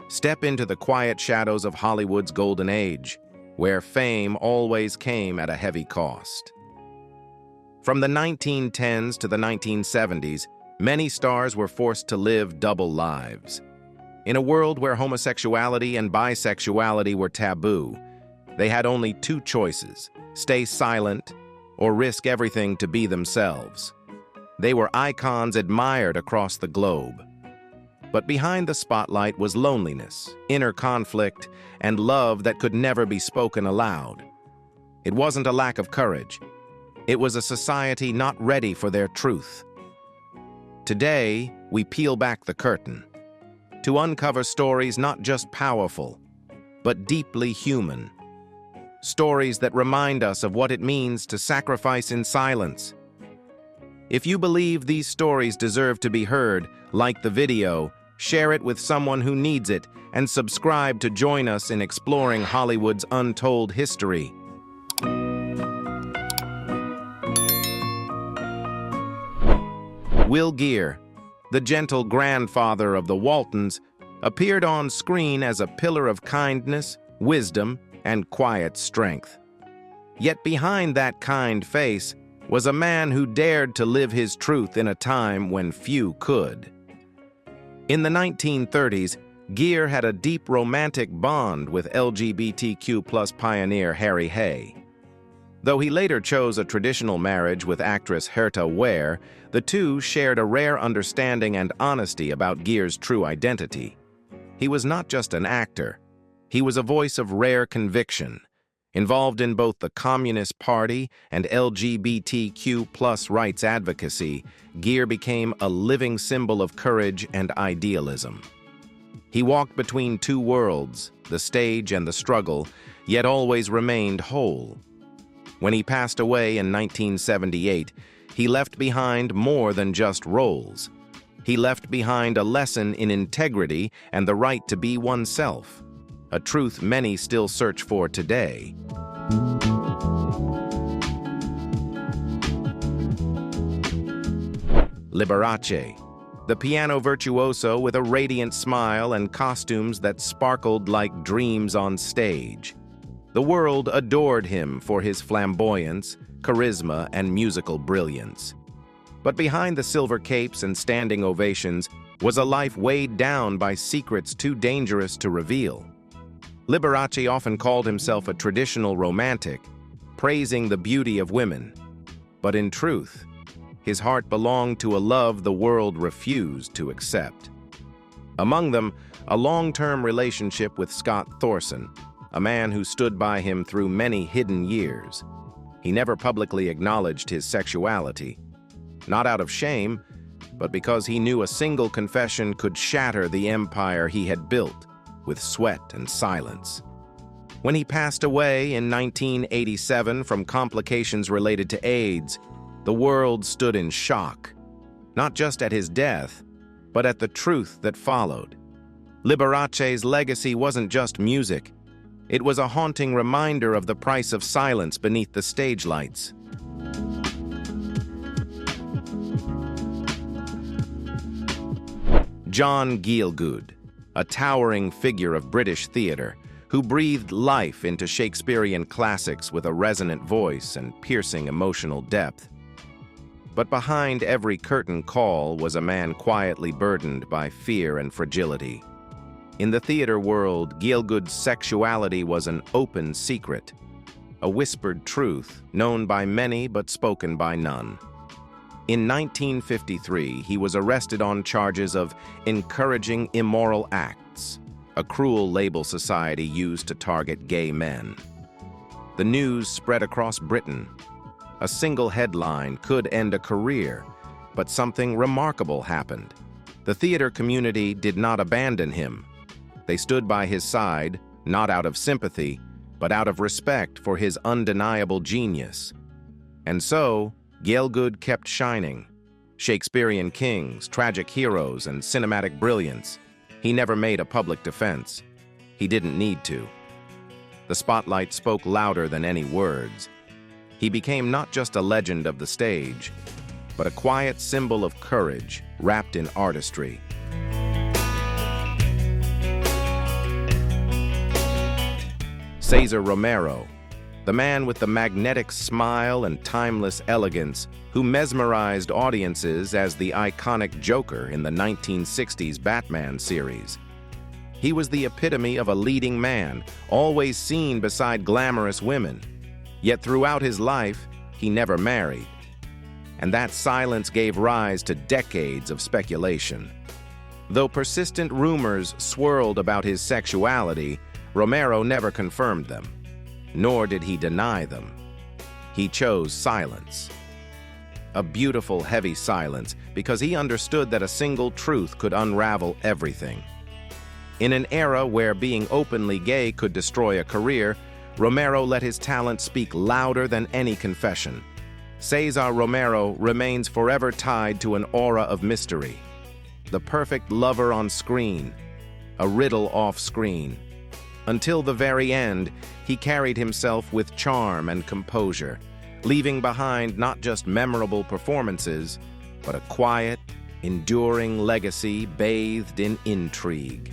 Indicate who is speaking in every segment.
Speaker 1: Step into the quiet shadows of Hollywood's golden age, where fame always came at a heavy cost. From the 1910s to the 1970s, many stars were forced to live double lives. In a world where homosexuality and bisexuality were taboo, they had only two choices: stay silent or risk everything to be themselves. They were icons admired across the globe. But behind the spotlight was loneliness, inner conflict, and love that could never be spoken aloud. It wasn't a lack of courage. It was a society not ready for their truth. Today, we peel back the curtain to uncover stories not just powerful, but deeply human. Stories that remind us of what it means to sacrifice in silence. If you believe these stories deserve to be heard, like the video, share it with someone who needs it, and subscribe to join us in exploring Hollywood's untold history. Geer, the gentle grandfather of the Waltons, appeared on screen as a pillar of kindness, wisdom, and quiet strength. Yet behind that kind face was a man who dared to live his truth in a time when few could. In the 1930s, Geer had a deep romantic bond with LGBTQ+ pioneer Harry Hay. Though he later chose a traditional marriage with actress Herta Ware, the two shared a rare understanding and honesty about Geer's true identity. He was not just an actor. He was a voice of rare conviction. Involved in both the Communist Party and LGBTQ+ rights advocacy, Geer became a living symbol of courage and idealism. He walked between two worlds, the stage and the struggle, yet always remained whole. When he passed away in 1978, he left behind more than just roles. He left behind a lesson in integrity and the right to be oneself, a truth many still search for today. Liberace, the piano virtuoso with a radiant smile and costumes that sparkled like dreams on stage. The world adored him for his flamboyance, charisma, and musical brilliance. But behind the silver capes and standing ovations was a life weighed down by secrets too dangerous to reveal. Liberace often called himself a traditional romantic, praising the beauty of women. But in truth, his heart belonged to a love the world refused to accept. Among them, a long-term relationship with Scott Thorson, a man who stood by him through many hidden years. He never publicly acknowledged his sexuality, not out of shame, but because he knew a single confession could shatter the empire he had built with sweat and silence. When he passed away in 1987 from complications related to AIDS, the world stood in shock, not just at his death, but at the truth that followed. Liberace's legacy wasn't just music. It was a haunting reminder of the price of silence beneath the stage lights. Gielgud, a towering figure of British theatre, who breathed life into Shakespearean classics with a resonant voice and piercing emotional depth. But behind every curtain call was a man quietly burdened by fear and fragility. In the theater world, Gielgud's sexuality was an open secret, a whispered truth known by many but spoken by none. In 1953, he was arrested on charges of encouraging immoral acts, a cruel label society used to target gay men. The news spread across Britain. A single headline could end a career, but something remarkable happened. The theater community did not abandon him. They stood by his side, not out of sympathy, but out of respect for his undeniable genius. And so, Gielgud kept shining. Shakespearean kings, tragic heroes, and cinematic brilliance. He never made a public defense. He didn't need to. The spotlight spoke louder than any words. He became not just a legend of the stage, but a quiet symbol of courage wrapped in artistry. Cesar Romero, the man with the magnetic smile and timeless elegance who mesmerized audiences as the iconic Joker in the 1960s Batman series. He was the epitome of a leading man, always seen beside glamorous women. Yet throughout his life, he never married. And that silence gave rise to decades of speculation. Though persistent rumors swirled about his sexuality, Romero never confirmed them, nor did he deny them. He chose silence. A beautiful, heavy silence, because he understood that a single truth could unravel everything. In an era where being openly gay could destroy a career, Romero let his talent speak louder than any confession. Cesar Romero remains forever tied to an aura of mystery. The perfect lover on screen, a riddle off screen. Until the very end, he carried himself with charm and composure, leaving behind not just memorable performances, but a quiet, enduring legacy bathed in intrigue.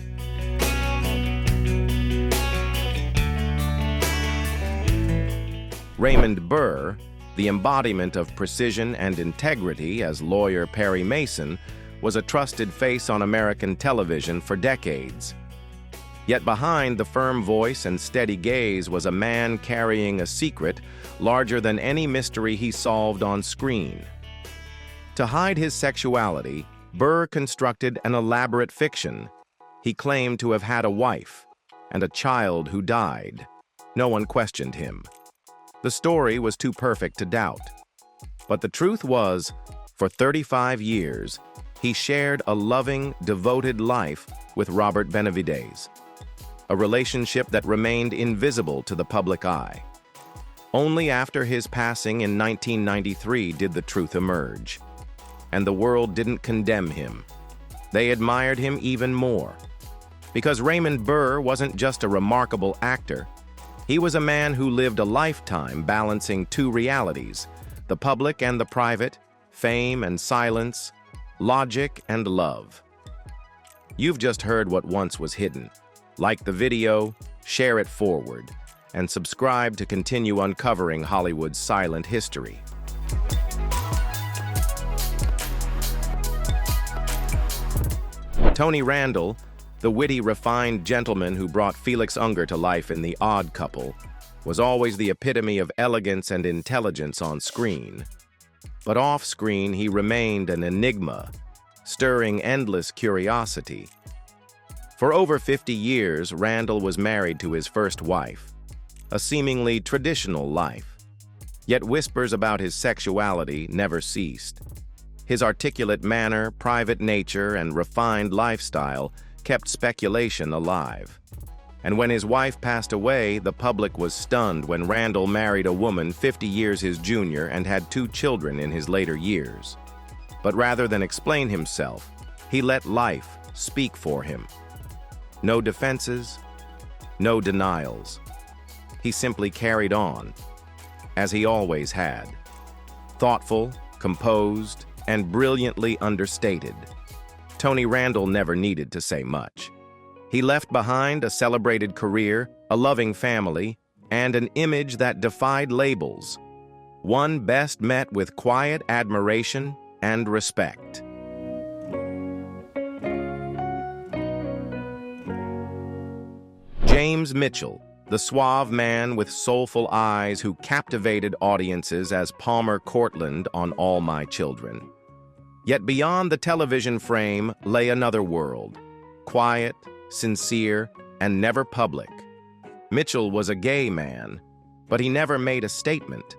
Speaker 1: Raymond Burr, the embodiment of precision and integrity as lawyer Perry Mason, was a trusted face on American television for decades. Yet behind the firm voice and steady gaze was a man carrying a secret larger than any mystery he solved on screen. To hide his sexuality, Burr constructed an elaborate fiction. He claimed to have had a wife and a child who died. No one questioned him. The story was too perfect to doubt. But the truth was, for 35 years, he shared a loving, devoted life with Robert Benavides, a relationship that remained invisible to the public eye. Only after his passing in 1993 did the truth emerge. And the world didn't condemn him. They admired him even more. Because Raymond Burr wasn't just a remarkable actor, he was a man who lived a lifetime balancing two realities, the public and the private, fame and silence, logic and love. You've just heard what once was hidden. Like the video, share it forward, and subscribe to continue uncovering Hollywood's silent history. Tony Randall, the witty, refined gentleman who brought Felix Unger to life in The Odd Couple, was always the epitome of elegance and intelligence on screen. But off-screen, he remained an enigma, stirring endless curiosity. For over 50 years, Randall was married to his first wife, a seemingly traditional life. Yet whispers about his sexuality never ceased. His articulate manner, private nature, and refined lifestyle kept speculation alive. And when his wife passed away, the public was stunned when Randall married a woman 50 years his junior and had 2 children in his later years. But rather than explain himself, he let life speak for him. No defenses, no denials. He simply carried on, as he always had. Thoughtful, composed, and brilliantly understated. Tony Randall never needed to say much. He left behind a celebrated career, a loving family, and an image that defied labels. One best met with quiet admiration and respect. James Mitchell, the suave man with soulful eyes who captivated audiences as Palmer Courtland on All My Children. Yet beyond the television frame lay another world, quiet, sincere, and never public. Mitchell was a gay man, but he never made a statement,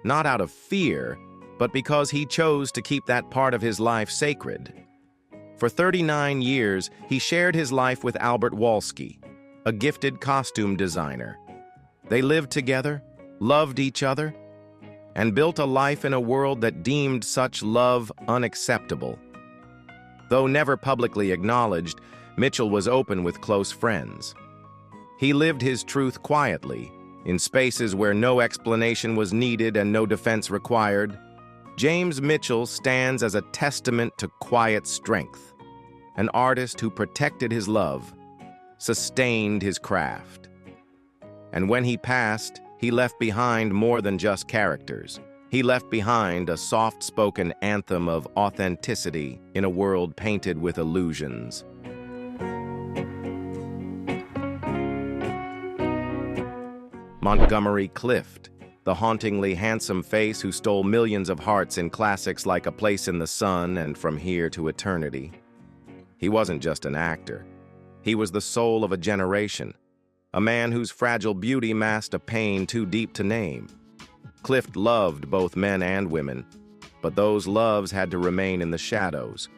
Speaker 1: not out of fear, but because he chose to keep that part of his life sacred. For 39 years, he shared his life with Albert Wolski, a gifted costume designer. They lived together, loved each other, and built a life in a world that deemed such love unacceptable. Though never publicly acknowledged, Mitchell was open with close friends. He lived his truth quietly, in spaces where no explanation was needed and no defense required. James Mitchell stands as a testament to quiet strength, an artist who protected his love, sustained his craft. And when he passed, he left behind more than just characters. He left behind a soft-spoken anthem of authenticity in a world painted with illusions. Montgomery Clift, the hauntingly handsome face who stole millions of hearts in classics like A Place in the Sun and From Here to Eternity. He wasn't just an actor. He was the soul of a generation, a man whose fragile beauty masked a pain too deep to name. Clift loved both men and women, but those loves had to remain in the shadows.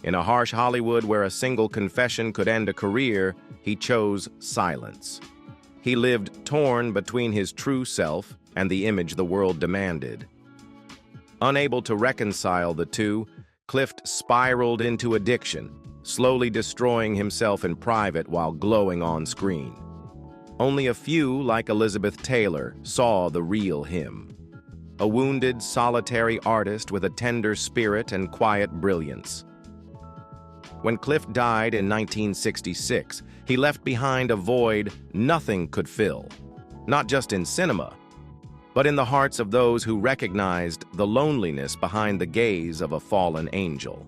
Speaker 1: In a harsh Hollywood where a single confession could end a career, he chose silence. He lived torn between his true self and the image the world demanded. Unable to reconcile the two, Clift spiraled into addiction, slowly destroying himself in private while glowing on screen. Only a few, like Elizabeth Taylor, saw the real him. A wounded, solitary artist with a tender spirit and quiet brilliance. When Clift died in 1966, he left behind a void nothing could fill, not just in cinema, but in the hearts of those who recognized the loneliness behind the gaze of a fallen angel.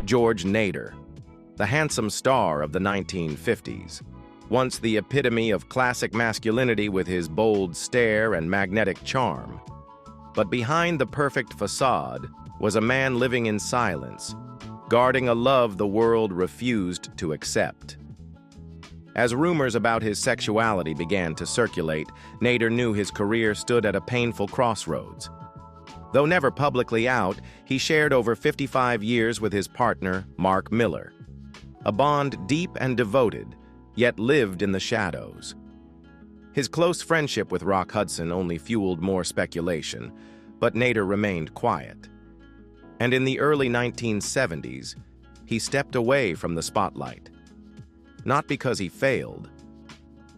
Speaker 1: George Nader, the handsome star of the 1950s, once the epitome of classic masculinity with his bold stare and magnetic charm. But behind the perfect facade was a man living in silence, guarding a love the world refused to accept. As rumors about his sexuality began to circulate, Nader knew his career stood at a painful crossroads. Though never publicly out, he shared over 55 years with his partner, Mark Miller. A bond deep and devoted, yet lived in the shadows. His close friendship with Rock Hudson only fueled more speculation, but Nader remained quiet. And in the early 1970s, he stepped away from the spotlight. Not because he failed,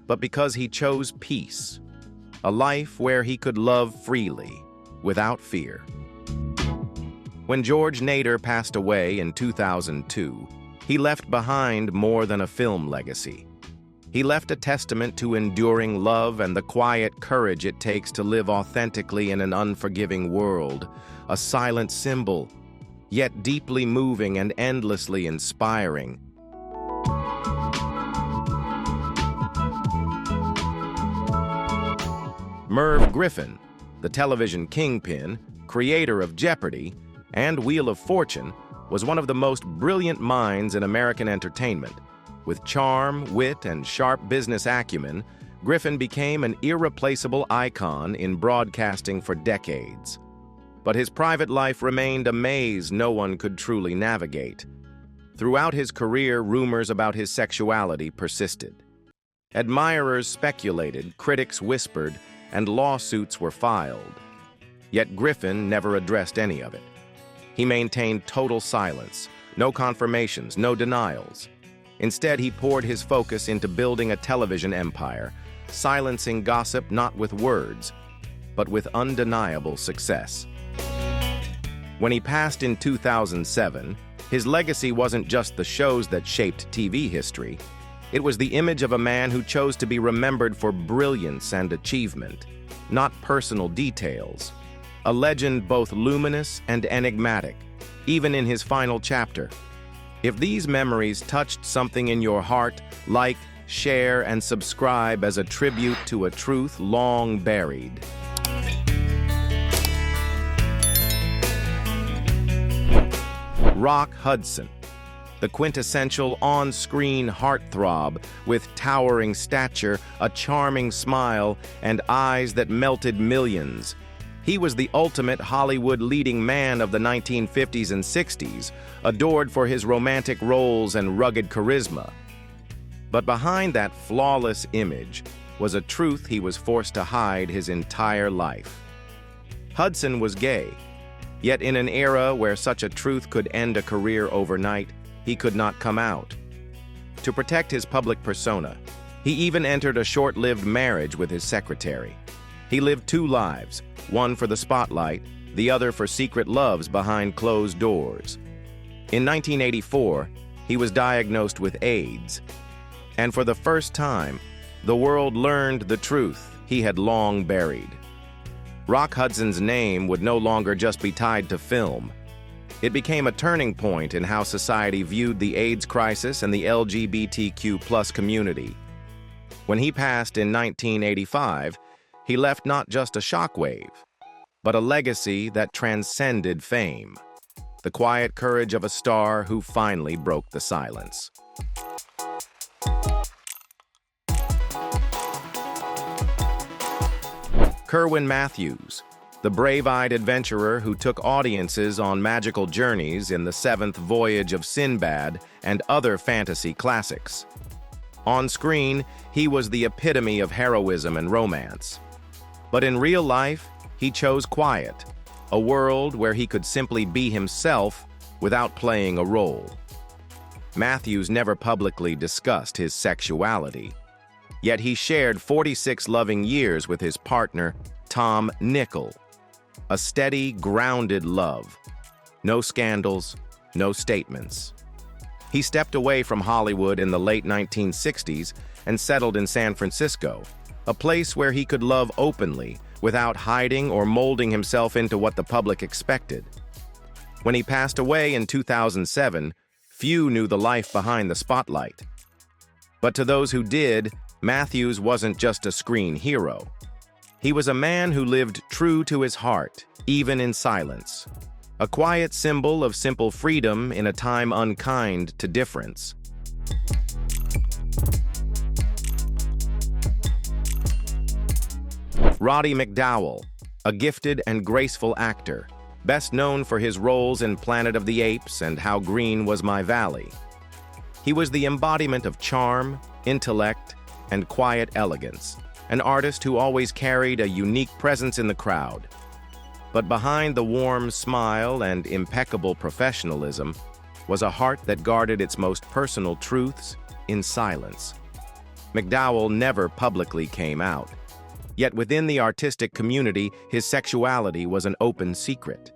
Speaker 1: but because he chose peace, a life where he could love freely, without fear. When George Nader passed away in 2002, he left behind more than a film legacy. He left a testament to enduring love and the quiet courage it takes to live authentically in an unforgiving world, a silent symbol, yet deeply moving and endlessly inspiring. Merv Griffin, the television kingpin, creator of Jeopardy! And Wheel of Fortune, was one of the most brilliant minds in American entertainment. With charm, wit, and sharp business acumen, Griffin became an irreplaceable icon in broadcasting for decades. But his private life remained a maze no one could truly navigate. Throughout his career, rumors about his sexuality persisted. Admirers speculated, critics whispered, and lawsuits were filed. Yet Griffin never addressed any of it. He maintained total silence, no confirmations, no denials. Instead, he poured his focus into building a television empire, silencing gossip not with words, but with undeniable success. When he passed in 2007, his legacy wasn't just the shows that shaped TV history. It was the image of a man who chose to be remembered for brilliance and achievement, not personal details. A legend both luminous and enigmatic, even in his final chapter. If these memories touched something in your heart, like, share, and subscribe as a tribute to a truth long buried. Rock Hudson, the quintessential on-screen heartthrob with towering stature, a charming smile, and eyes that melted millions. He was the ultimate Hollywood leading man of the 1950s and 60s, adored for his romantic roles and rugged charisma. But behind that flawless image was a truth he was forced to hide his entire life. Hudson was gay, yet in an era where such a truth could end a career overnight, he could not come out. To protect his public persona, he even entered a short-lived marriage with his secretary. He lived two lives, one for the spotlight, the other for secret loves behind closed doors. In 1984, he was diagnosed with AIDS. And for the first time, the world learned the truth he had long buried. Rock Hudson's name would no longer just be tied to film. It became a turning point in how society viewed the AIDS crisis and the LGBTQ+ community. When he passed in 1985, he left not just a shockwave, but a legacy that transcended fame. The quiet courage of a star who finally broke the silence. Kerwin Matthews, the brave-eyed adventurer who took audiences on magical journeys in The Seventh Voyage of Sinbad and other fantasy classics. On screen, he was the epitome of heroism and romance. But in real life, he chose quiet, a world where he could simply be himself without playing a role. Matthews never publicly discussed his sexuality, yet he shared 46 loving years with his partner, Tom Nichol. A steady, grounded love. No scandals, no statements. He stepped away from Hollywood in the late 1960s and settled in San Francisco, a place where he could love openly without hiding or molding himself into what the public expected. When he passed away in 2007, few knew the life behind the spotlight. But to those who did, Matthews wasn't just a screen hero. He was a man who lived true to his heart, even in silence. A quiet symbol of simple freedom in a time unkind to difference. Roddy McDowall, a gifted and graceful actor, best known for his roles in Planet of the Apes and How Green Was My Valley. He was the embodiment of charm, intellect, and quiet elegance, an artist who always carried a unique presence in the crowd. But behind the warm smile and impeccable professionalism was a heart that guarded its most personal truths in silence. McDowall never publicly came out. Yet within the artistic community, his sexuality was an open secret.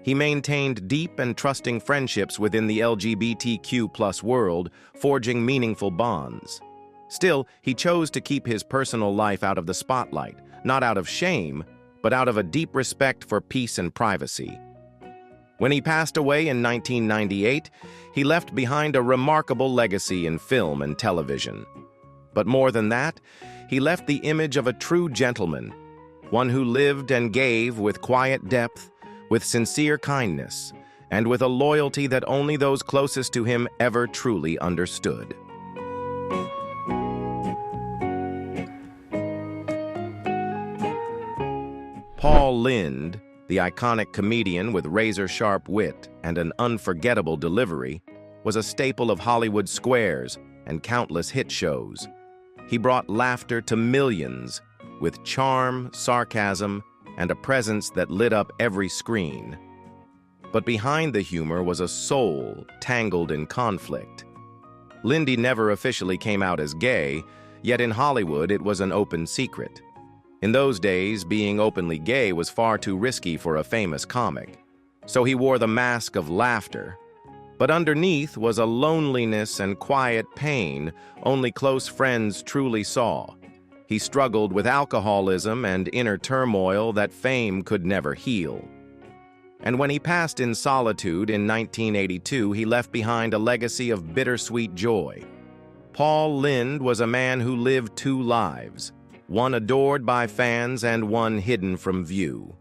Speaker 1: He maintained deep and trusting friendships within the LGBTQ+ world, forging meaningful bonds. Still, he chose to keep his personal life out of the spotlight, not out of shame, but out of a deep respect for peace and privacy. When he passed away in 1998, he left behind a remarkable legacy in film and television. But more than that, he left the image of a true gentleman, one who lived and gave with quiet depth, with sincere kindness, and with a loyalty that only those closest to him ever truly understood. Paul Lynde, the iconic comedian with razor-sharp wit and an unforgettable delivery, was a staple of Hollywood squares and countless hit shows. He brought laughter to millions with charm, sarcasm, and a presence that lit up every screen. But behind the humor was a soul tangled in conflict. Lynde never officially came out as gay, yet in Hollywood it was an open secret. In those days, being openly gay was far too risky for a famous comic, so he wore the mask of laughter. But underneath was a loneliness and quiet pain only close friends truly saw. He struggled with alcoholism and inner turmoil that fame could never heal. And when he passed in solitude in 1982, he left behind a legacy of bittersweet joy. Paul Lynde was a man who lived two lives, one adored by fans and one hidden from view.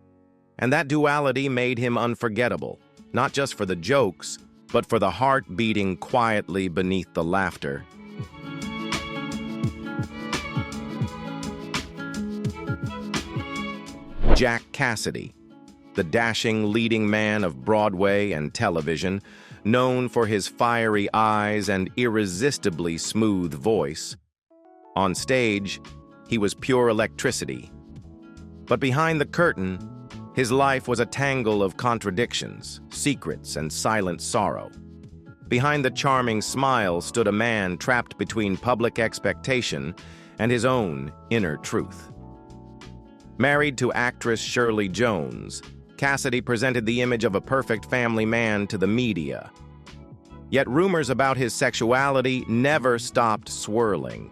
Speaker 1: And that duality made him unforgettable, not just for the jokes, but for the heart beating quietly beneath the laughter. Jack Cassidy, the dashing leading man of Broadway and television, known for his fiery eyes and irresistibly smooth voice. On stage, he was pure electricity. But behind the curtain, his life was a tangle of contradictions, secrets, and silent sorrow. Behind the charming smile stood a man trapped between public expectation and his own inner truth. Married to actress Shirley Jones, Cassidy presented the image of a perfect family man to the media. Yet rumors about his sexuality never stopped swirling.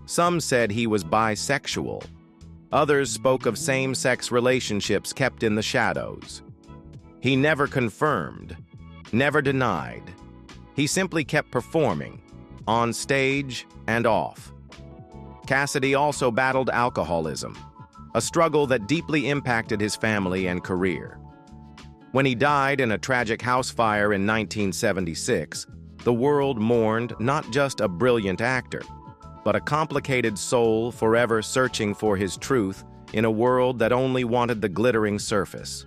Speaker 1: Some said he was bisexual. Others spoke of same-sex relationships kept in the shadows. He never confirmed, never denied. He simply kept performing, on stage and off. Cassidy also battled alcoholism, a struggle that deeply impacted his family and career. When he died in a tragic house fire in 1976, the world mourned not just a brilliant actor, but a complicated soul forever searching for his truth in a world that only wanted the glittering surface.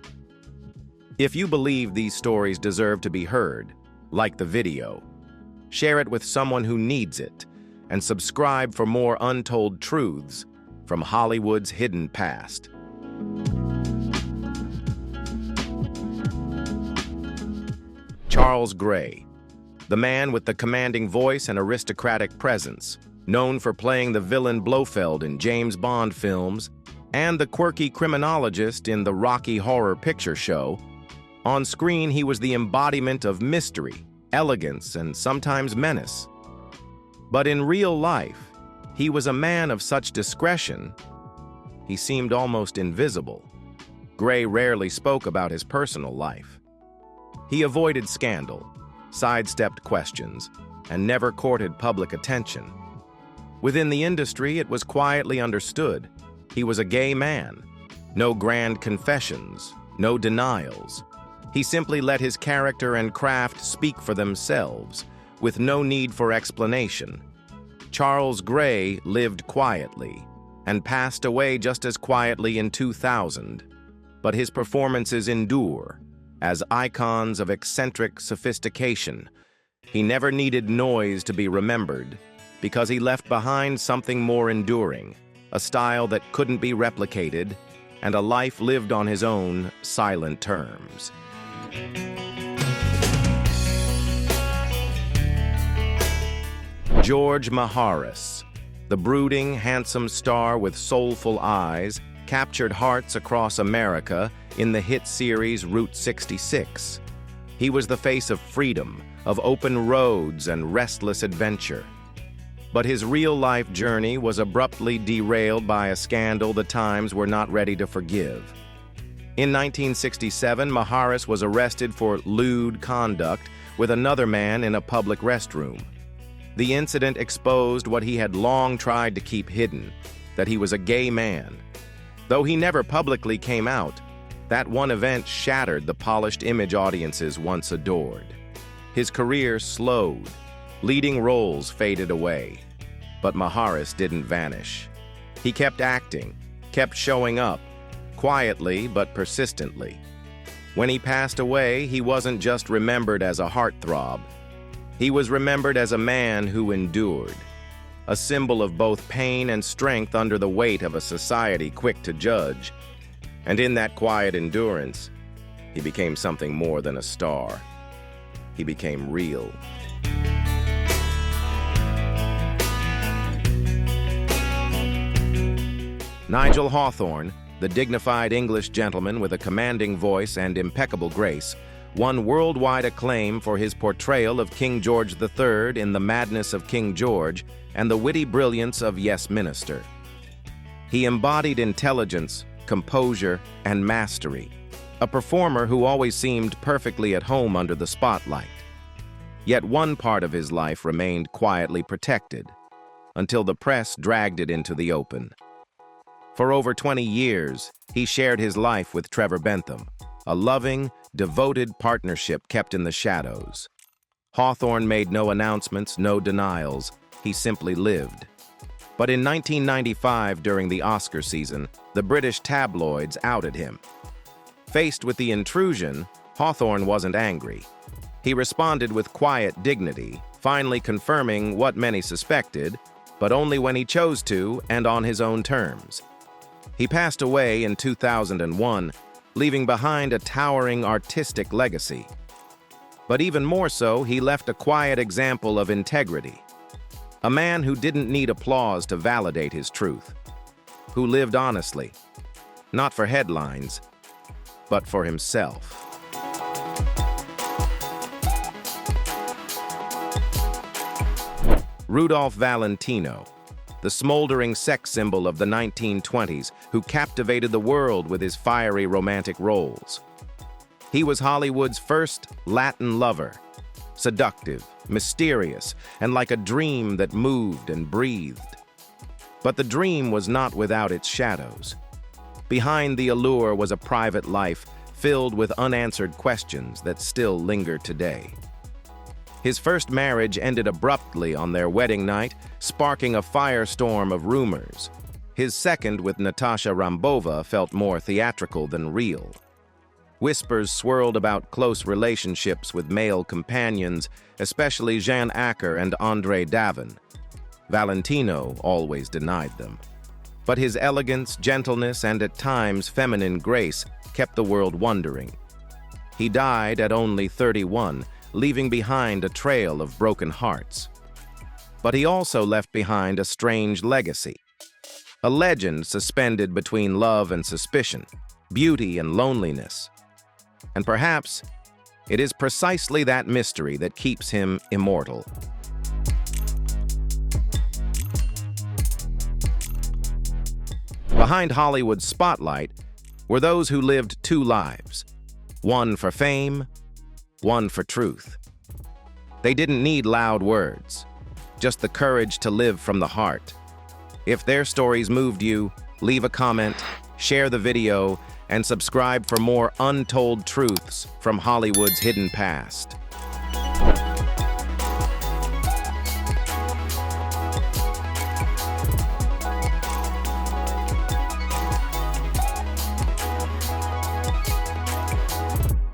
Speaker 1: If you believe these stories deserve to be heard, like the video, share it with someone who needs it, and subscribe for more untold truths from Hollywood's hidden past. Charles Gray, the man with the commanding voice and aristocratic presence, known for playing the villain Blofeld in James Bond films and the quirky criminologist in the Rocky Horror Picture Show. On screen, he was the embodiment of mystery, elegance, and sometimes menace. But in real life, he was a man of such discretion, he seemed almost invisible. Gray rarely spoke about his personal life. He avoided scandal, sidestepped questions, and never courted public attention. Within the industry, it was quietly understood he was a gay man. No grand confessions, no denials. He simply let his character and craft speak for themselves, with no need for explanation. Charles Gray lived quietly and passed away just as quietly in 2000, but his performances endure as icons of eccentric sophistication. He never needed noise to be remembered because he left behind something more enduring, a style that couldn't be replicated, and a life lived on his own silent terms. George Maharis, the brooding, handsome star with soulful eyes, captured hearts across America in the hit series Route 66. He was the face of freedom, of open roads and restless adventure. But his real-life journey was abruptly derailed by a scandal the Times were not ready to forgive. In 1967, Maharis was arrested for lewd conduct with another man in a public restroom. The incident exposed what he had long tried to keep hidden, that he was a gay man. Though he never publicly came out, that one event shattered the polished image audiences once adored. His career slowed, leading roles faded away. But Maharis didn't vanish. He kept acting, kept showing up, quietly but persistently. When he passed away, he wasn't just remembered as a heartthrob. He was remembered as a man who endured, a symbol of both pain and strength under the weight of a society quick to judge. And in that quiet endurance, he became something more than a star. He became real. Nigel Hawthorne, the dignified English gentleman with a commanding voice and impeccable grace, won worldwide acclaim for his portrayal of King George III in The Madness of King George and the witty brilliance of Yes, Minister. He embodied intelligence, composure, and mastery, a performer who always seemed perfectly at home under the spotlight. Yet one part of his life remained quietly protected, until the press dragged it into the open. For over 20 years, he shared his life with Trevor Bentham, a loving, devoted partnership kept in the shadows. Hawthorne made no announcements, no denials. He simply lived. But in 1995, during the Oscar season, the British tabloids outed him. Faced with the intrusion, Hawthorne wasn't angry. He responded with quiet dignity, finally confirming what many suspected, but only when he chose to and on his own terms. He passed away in 2001, leaving behind a towering artistic legacy. But even more so, he left a quiet example of integrity. A man who didn't need applause to validate his truth, who lived honestly, not for headlines, but for himself. Rudolph Valentino, the smoldering sex symbol of the 1920s who captivated the world with his fiery romantic roles. He was Hollywood's first Latin lover, seductive, mysterious, and like a dream that moved and breathed. But the dream was not without its shadows. Behind the allure was a private life filled with unanswered questions that still linger today. His first marriage ended abruptly on their wedding night, sparking a firestorm of rumors. His second with Natasha Rambova felt more theatrical than real. Whispers swirled about close relationships with male companions, especially Jean Acker and Andre Davin. Valentino always denied them. But his elegance, gentleness, and at times feminine grace kept the world wondering. He died at only 31, leaving behind a trail of broken hearts. But he also left behind a strange legacy. A legend suspended between love and suspicion, beauty and loneliness. And perhaps it is precisely that mystery that keeps him immortal. Behind Hollywood's spotlight were those who lived two lives, one for fame, one for truth. They didn't need loud words, just the courage to live from the heart. If their stories moved you, leave a comment, share the video, and subscribe for more untold truths from Hollywood's hidden past.